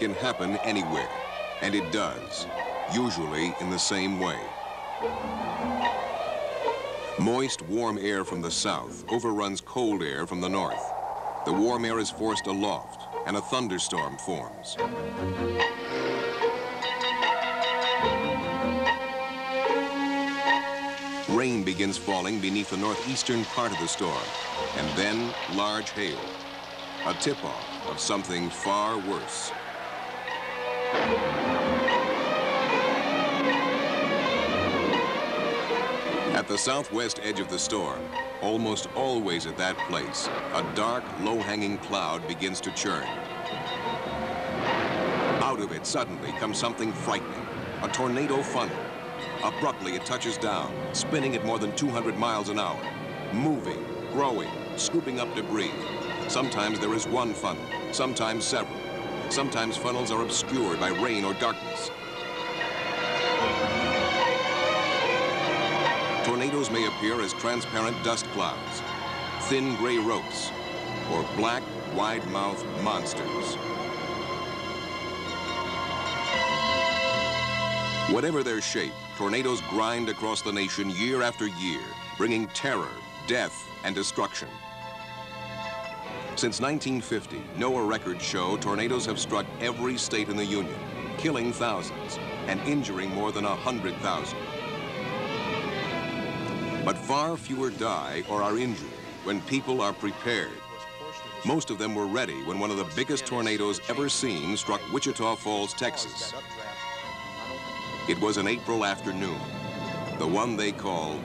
can happen anywhere, and it does, usually in the same way. Moist, warm air from the south overruns cold air from the north. The warm air is forced aloft, and a thunderstorm forms. Rain begins falling beneath the northeastern part of the storm, and then large hail, a tip-off of something far worse. At the southwest edge of the storm, almost always at that place, a dark, low-hanging cloud begins to churn. Out of it suddenly comes something frightening, a tornado funnel. Abruptly, it touches down, spinning at more than 200 miles an hour, moving, growing, scooping up debris. Sometimes there is one funnel, sometimes several. Sometimes funnels are obscured by rain or darkness. Tornadoes may appear as transparent dust clouds, thin gray ropes, or black, wide-mouthed monsters. Whatever their shape, tornadoes grind across the nation year after year, bringing terror, death, and destruction. Since 1950, NOAA records show tornadoes have struck every state in the Union, killing thousands and injuring more than 100,000. But far fewer die or are injured when people are prepared. Most of them were ready when one of the biggest tornadoes ever seen struck Wichita Falls, Texas. It was an April afternoon, the one they call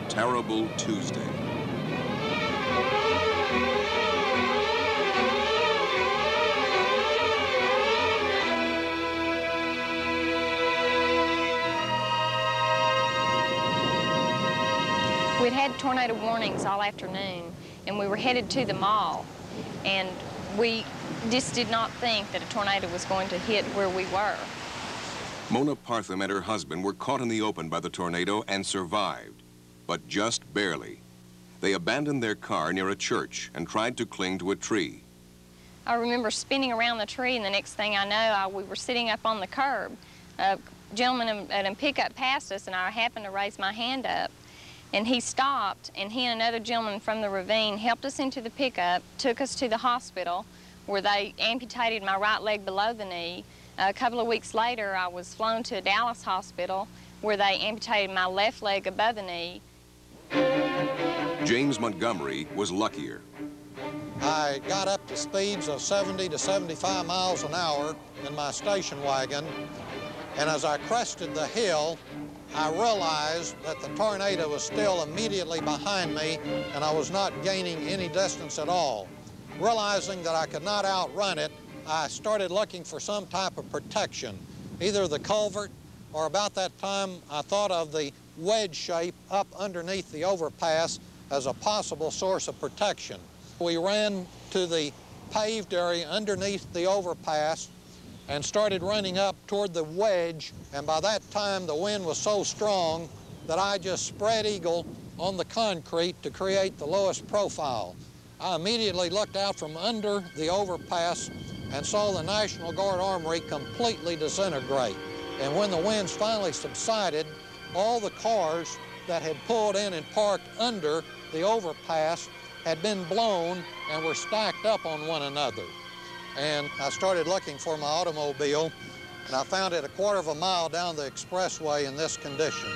Terrible Tuesday. We'd had tornado warnings all afternoon, and we were headed to the mall, and we just did not think that a tornado was going to hit where we were. Mona Partham and her husband were caught in the open by the tornado and survived, but just barely. They abandoned their car near a church and tried to cling to a tree. I remember spinning around the tree, and the next thing I know, we were sitting up on the curb. A gentleman at a pickup passed us, and I happened to raise my hand up. And he stopped, and he and another gentleman from the ravine helped us into the pickup, took us to the hospital, where they amputated my right leg below the knee. A couple of weeks later, I was flown to a Dallas hospital, where they amputated my left leg above the knee. James Montgomery was luckier. I got up to speeds of 70 to 75 miles an hour in my station wagon, and as I crested the hill, I realized that the tornado was still immediately behind me, and I was not gaining any distance at all. Realizing that I could not outrun it, I started looking for some type of protection, either the culvert, or about that time I thought of the wedge shape up underneath the overpass as a possible source of protection. We ran to the paved area underneath the overpass and started running up toward the wedge, and by that time the wind was so strong that I just spread eagle on the concrete to create the lowest profile. I immediately looked out from under the overpass and saw the National Guard Armory completely disintegrate. And when the winds finally subsided, all the cars that had pulled in and parked under the overpass had been blown and were stacked up on one another. And I started looking for my automobile, and I found it a quarter of a mile down the expressway in this condition.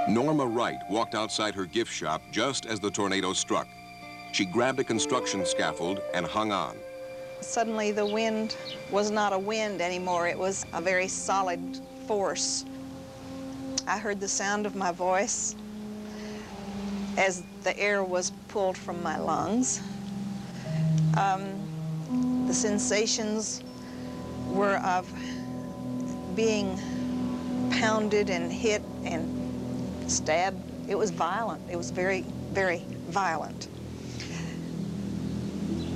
Norma Wright walked outside her gift shop just as the tornado struck. She grabbed a construction scaffold and hung on. Suddenly the wind was not a wind anymore. It was a very solid force. I heard the sound of my voice as the air was pulled from my lungs. The sensations were of being pounded and hit and stabbed. It was violent. It was very, very violent.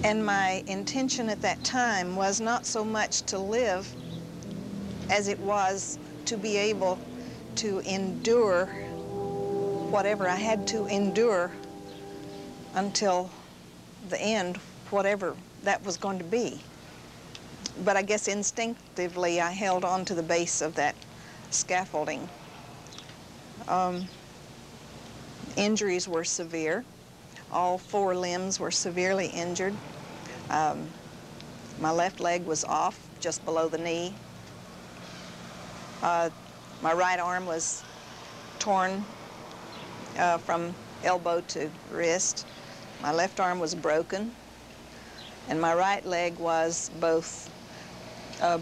And my intention at that time was not so much to live as it was to be able to endure whatever I had to endure until the end, whatever that was going to be. But I guess instinctively I held on to the base of that scaffolding. Injuries were severe. All 4 limbs were severely injured. My left leg was off just below the knee. My right arm was torn from elbow to wrist. My left arm was broken. And my right leg was both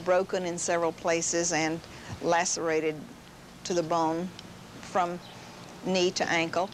broken in several places and lacerated to the bone from knee to ankle.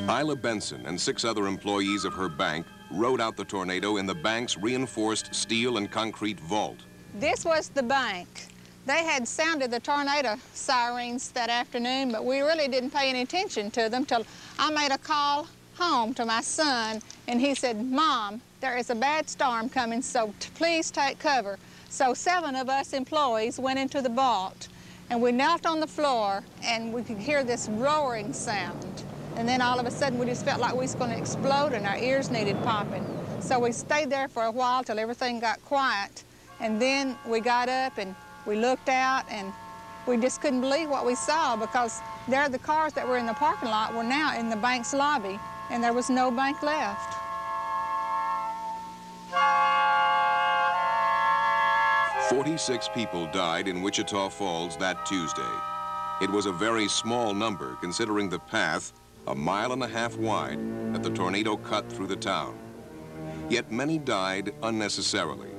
Isla Benson and 6 other employees of her bank rode out the tornado in the bank's reinforced steel and concrete vault. This was the bank. They had sounded the tornado sirens that afternoon, but we really didn't pay any attention to them till I made a call home to my son, and he said, "Mom, there is a bad storm coming, so please take cover." So 7 of us employees went into the vault, and we knelt on the floor, and we could hear this roaring sound. And then all of a sudden, we just felt like we was going to explode, and our ears needed popping. So we stayed there for a while till everything got quiet, and then we got up and we looked out, and we just couldn't believe what we saw, because there the cars that were in the parking lot were now in the bank's lobby, and there was no bank left. "46 people died in Wichita Falls that Tuesday. It was a very small number considering the path, 1.5 miles wide, that the tornado cut through the town. Yet many died unnecessarily.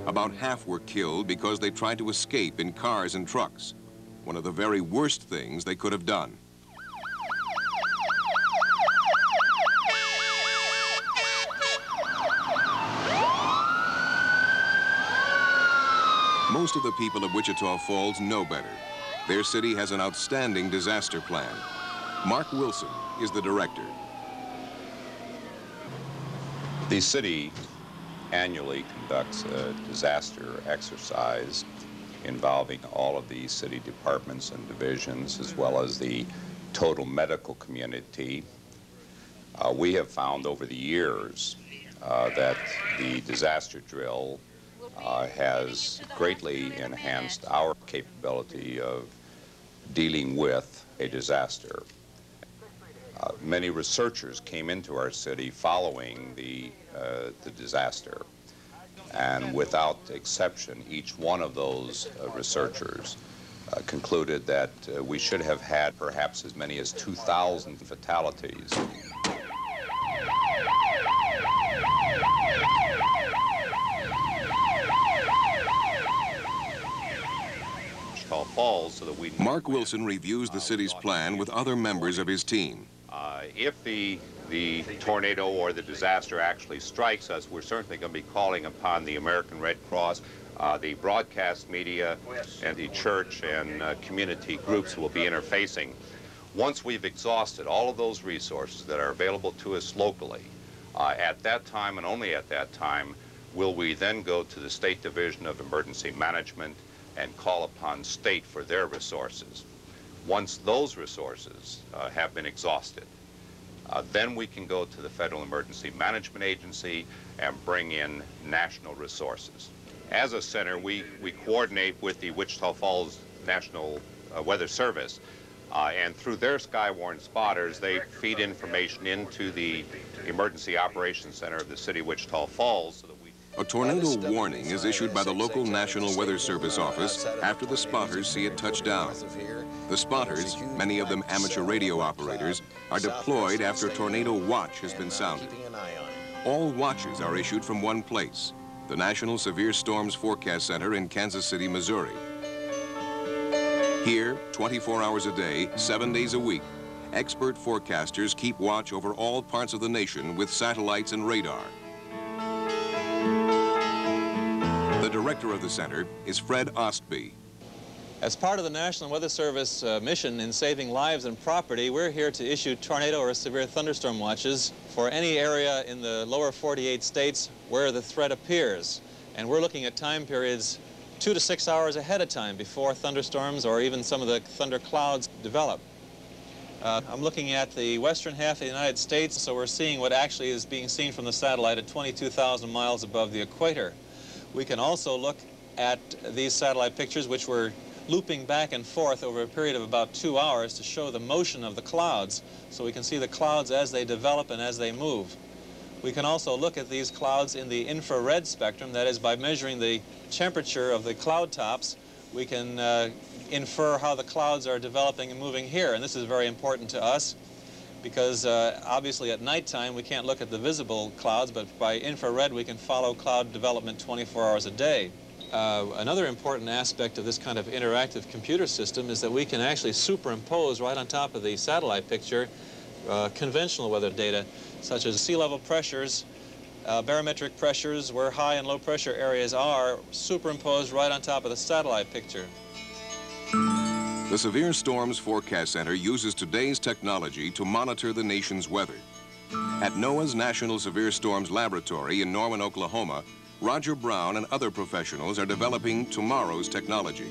About half were killed because they tried to escape in cars and trucks, one of the very worst things they could have done. Most of the people of Wichita Falls know better. Their city has an outstanding disaster plan. Mark Wilson is the director. The city annually conducts a disaster exercise involving all of the city departments and divisions, as well as the total medical community. We have found over the years that the disaster drill has greatly enhanced our capability of dealing with a disaster. Many researchers came into our city following the disaster, and without exception, each one of those researchers concluded that we should have had perhaps as many as 2,000 fatalities. Falls so that we... Mark Wilson reviews the city's plan with other members of his team. If the tornado or the disaster actually strikes us, we're certainly going to be calling upon the American Red Cross, the broadcast media, and the church and community groups who will be interfacing. Once we've exhausted all of those resources that are available to us locally, at that time and only at that time, will we then go to the State Division of Emergency Management and call upon state for their resources. Once those resources have been exhausted, then we can go to the Federal Emergency Management Agency and bring in national resources. As a center, we coordinate with the Wichita Falls National Weather Service, and through their Skywarn spotters, they feed information into the Emergency Operations Center of the city of Wichita Falls. So that a tornado warning is issued by the local National Weather Service office after the spotters see it touch down. The spotters, many of them amateur radio operators, are deployed after a tornado watch has been sounded. All watches are issued from one place, the National Severe Storms Forecast Center in Kansas City, Missouri. Here, 24 hours a day, 7 days a week, expert forecasters keep watch over all parts of the nation with satellites and radar. The director of the center is Fred Ostby. As part of the National Weather Service mission in saving lives and property, we're here to issue tornado or severe thunderstorm watches for any area in the lower 48 states where the threat appears. And we're looking at time periods 2 to 6 hours ahead of time before thunderstorms or even some of the thunder clouds develop. I'm looking at the western half of the United States, so we're seeing what actually is being seen from the satellite at 22,000 miles above the equator. We can also look at these satellite pictures, which were looping back and forth over a period of about 2 hours to show the motion of the clouds, so we can see the clouds as they develop and as they move. We can also look at these clouds in the infrared spectrum, that is, by measuring the temperature of the cloud tops, we can infer how the clouds are developing and moving here. And this is very important to us because obviously at nighttime we can't look at the visible clouds, but by infrared we can follow cloud development 24 hours a day. Another important aspect of this kind of interactive computer system is that we can actually superimpose right on top of the satellite picture conventional weather data, such as sea level pressures, barometric pressures, where high and low pressure areas are, superimposed right on top of the satellite picture. The Severe Storms Forecast Center uses today's technology to monitor the nation's weather. At NOAA's National Severe Storms Laboratory in Norman, Oklahoma, Roger Brown and other professionals are developing tomorrow's technology.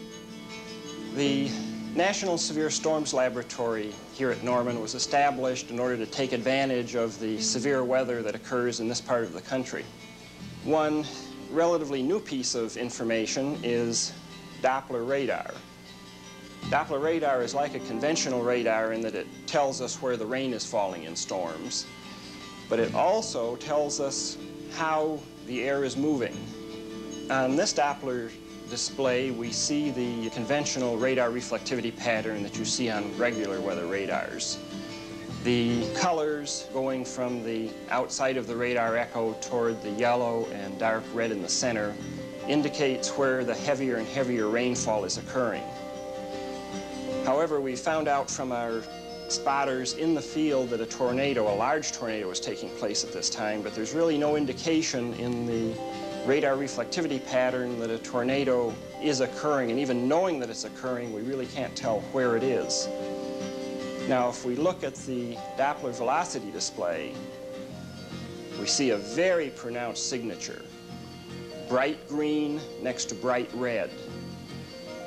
The National Severe Storms Laboratory here at Norman was established in order to take advantage of the severe weather that occurs in this part of the country. One relatively new piece of information is Doppler radar. Doppler radar is like a conventional radar in that it tells us where the rain is falling in storms, but it also tells us how the air is moving. On this Doppler display, we see the conventional radar reflectivity pattern that you see on regular weather radars. The colors going from the outside of the radar echo toward the yellow and dark red in the center indicates where the heavier and heavier rainfall is occurring. However, we found out from our spotters in the field that a large tornado was taking place at this time, but there's really no indication in the radar reflectivity pattern that a tornado is occurring, and even knowing that it's occurring, we really can't tell where it is. Now, if we look at the Doppler velocity display, we see a very pronounced signature. Bright green next to bright red.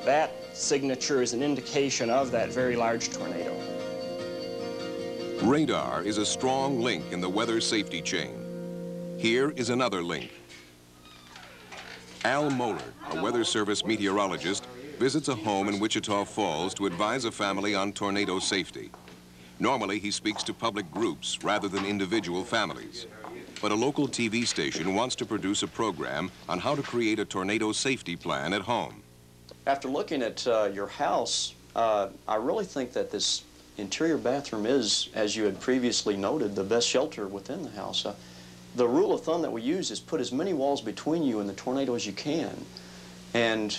That signature is an indication of that very large tornado. Radar is a strong link in the weather safety chain. Here is another link. Al Moeller, a Weather Service meteorologist, visits a home in Wichita Falls to advise a family on tornado safety. Normally, he speaks to public groups rather than individual families. But a local TV station wants to produce a program on how to create a tornado safety plan at home. After looking at your house, I really think that this interior bathroom is, as you had previously noted, the best shelter within the house. The rule of thumb that we use is put as many walls between you and the tornado as you can. And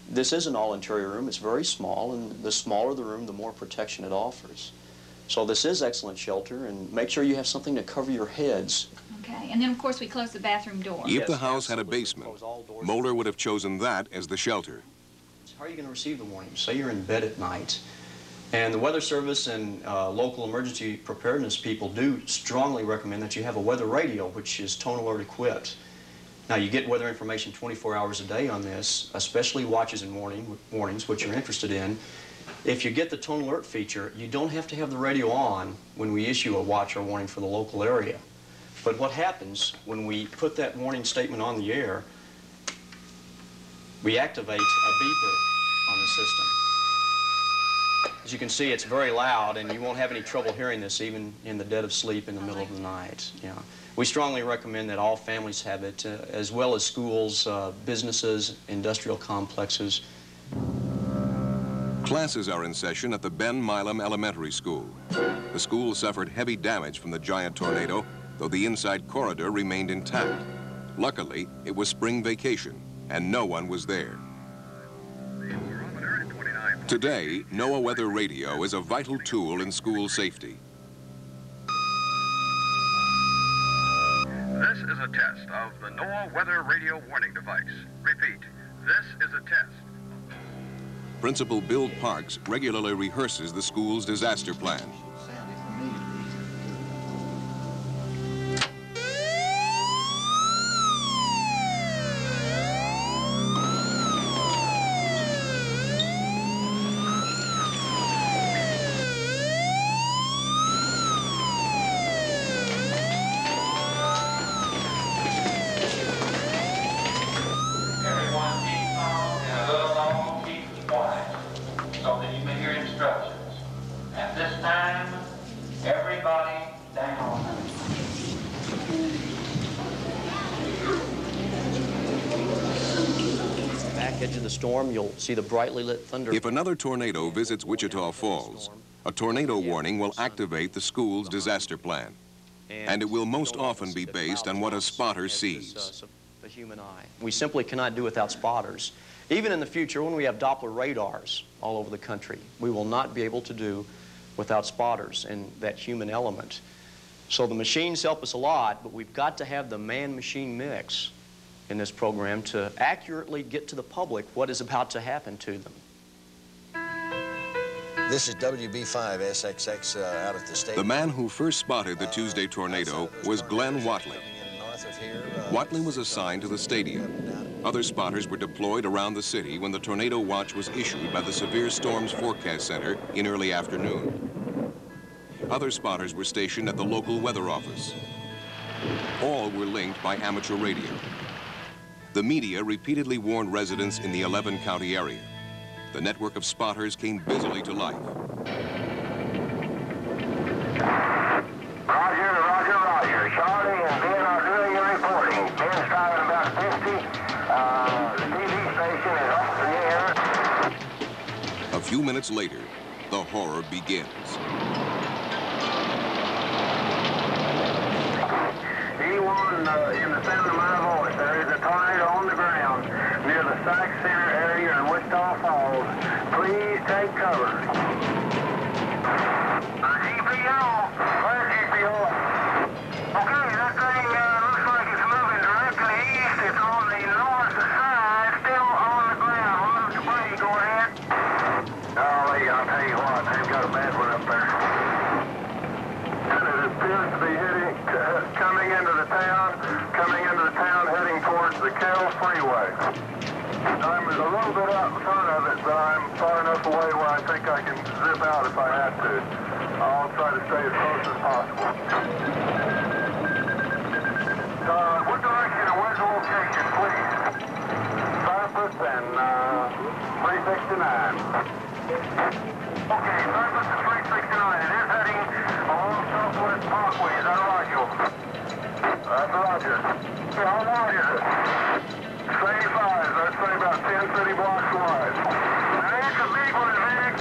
this is an all-interior room. It's very small, and the smaller the room, the more protection it offers. So this is excellent shelter, and make sure you have something to cover your heads. Okay, and then of course we close the bathroom door. If the house had a basement, Moeller would have chosen that as the shelter. How are you going to receive the warning? Say you're in bed at night, and the Weather Service and local emergency preparedness people do strongly recommend that you have a weather radio, which is tone alert equipped. Now, you get weather information 24 hours a day on this, especially watches and warnings, which you're interested in. If you get the tone alert feature, you don't have to have the radio on when we issue a watch or warning for the local area. But what happens when we put that warning statement on the air, we activate a beeper on the system. As you can see, it's very loud, and you won't have any trouble hearing this even in the dead of sleep in the middle of the night. Yeah. We strongly recommend that all families have it, as well as schools, businesses, industrial complexes. Classes are in session at the Ben Milam Elementary School. The school suffered heavy damage from the giant tornado, though the inside corridor remained intact. Luckily, it was spring vacation, and no one was there. Today, NOAA Weather Radio is a vital tool in school safety. This is a test of the NOAA Weather Radio warning device. Repeat, this is a test. Principal Bill Parks regularly rehearses the school's disaster plan. edge of the storm, you'll see the brightly lit thunder. If another tornado visits Wichita Falls, a tornado warning will activate the school's disaster plan. And it will most often be based on what a spotter sees. The human eye. We simply cannot do without spotters. Even in the future, when we have Doppler radars all over the country, we will not be able to do without spotters and that human element. So the machines help us a lot, but we've got to have the man-machine mix in this program to accurately get to the public what is about to happen to them. This is WB5SXX out at the state. The man who first spotted the Tuesday tornado was Glenn Watley. Watley was assigned to the stadium. Other spotters were deployed around the city when the tornado watch was issued by the Severe Storms Forecast Center in early afternoon. Other spotters were stationed at the local weather office. All were linked by amateur radio. The media repeatedly warned residents in the 11-county area. The network of spotters came busily to life. Roger, roger, roger. Charlie and Ben are doing your reporting. Ben's driving about 50. The TV station is up in the air. A few minutes later, the horror begins. E1 in the sound of my voice, there is a tornado on the ground near the Sac Center area in Wichita Falls. Please take cover. GPO. Where's GPO? Okay, that thing looks like it's moving directly east. It's on the north side, still on the ground. Please go ahead. Golly, I'll tell you what, they've got a bad one up there. And it appears to be coming into the town, heading towards the Kell Freeway. I'm a little bit out in front of it, but I'm far enough away where I think I can zip out if I have to. I'll try to stay as close as possible. What direction and where's the location, please? Cypress and 369. Okay, Cypress and 369. It is heading along Southwest Parkway. Is that Roger? That's Roger. How wide is it? 35. Let's say about 10 city blocks wide. That's a big one, Vic.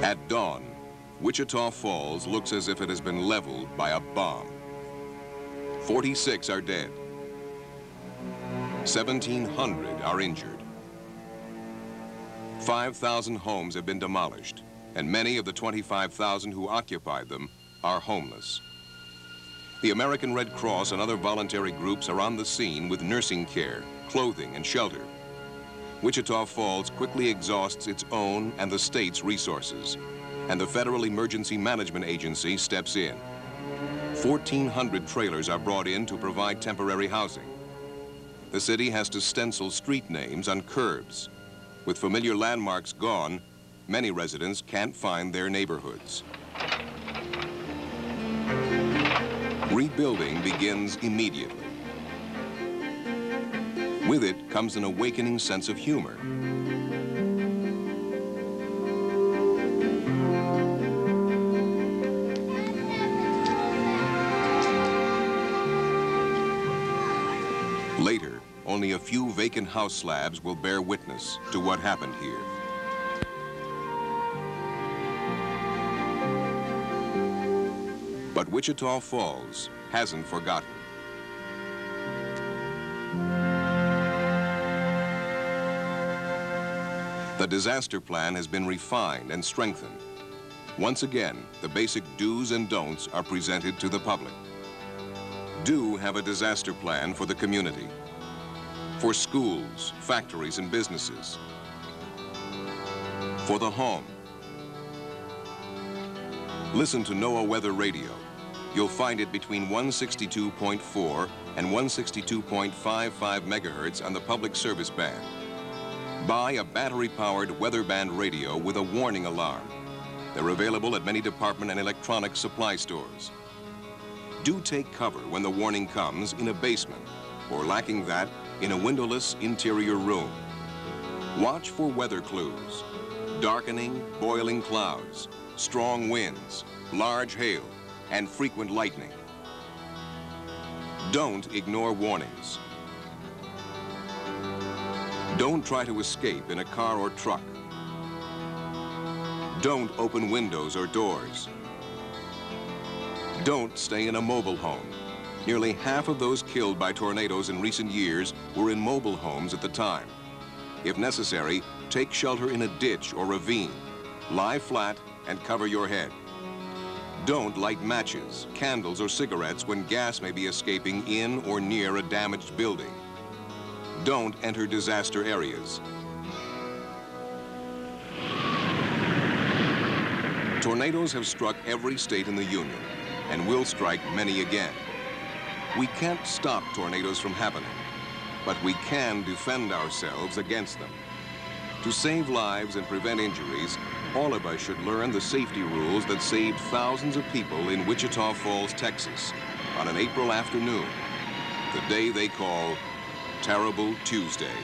At dawn, Wichita Falls looks as if it has been leveled by a bomb. 46 are dead. 1,700 are injured. 5,000 homes have been demolished, and many of the 25,000 who occupied them are homeless. The American Red Cross and other voluntary groups are on the scene with nursing care, clothing, and shelter. Wichita Falls quickly exhausts its own and the state's resources, and the Federal Emergency Management Agency steps in. 1,400 trailers are brought in to provide temporary housing. The city has to stencil street names on curbs. With familiar landmarks gone, many residents can't find their neighborhoods. Rebuilding begins immediately. With it comes an awakening sense of humor. Later, only a few vacant house slabs will bear witness to what happened here. But Wichita Falls hasn't forgotten. The disaster plan has been refined and strengthened. Once again, the basic do's and don'ts are presented to the public. Do have a disaster plan for the community, for schools, factories, and businesses, for the home. Listen to NOAA Weather Radio. You'll find it between 162.4 and 162.55 megahertz on the public service band. Buy a battery-powered weather band radio with a warning alarm. They're available at many department and electronic supply stores. Do take cover when the warning comes in a basement, or lacking that, in a windowless interior room. Watch for weather clues: darkening, boiling clouds, strong winds, large hail, and frequent lightning. Don't ignore warnings. Don't try to escape in a car or truck. Don't open windows or doors. Don't stay in a mobile home. Nearly half of those killed by tornadoes in recent years were in mobile homes at the time. If necessary, take shelter in a ditch or ravine. Lie flat and cover your head. Don't light matches, candles, or cigarettes when gas may be escaping in or near a damaged building. Don't enter disaster areas. Tornadoes have struck every state in the Union and will strike many again. We can't stop tornadoes from happening, but we can defend ourselves against them. To save lives and prevent injuries, all of us should learn the safety rules that saved thousands of people in Wichita Falls, Texas, on an April afternoon, the day they call Terrible Tuesday.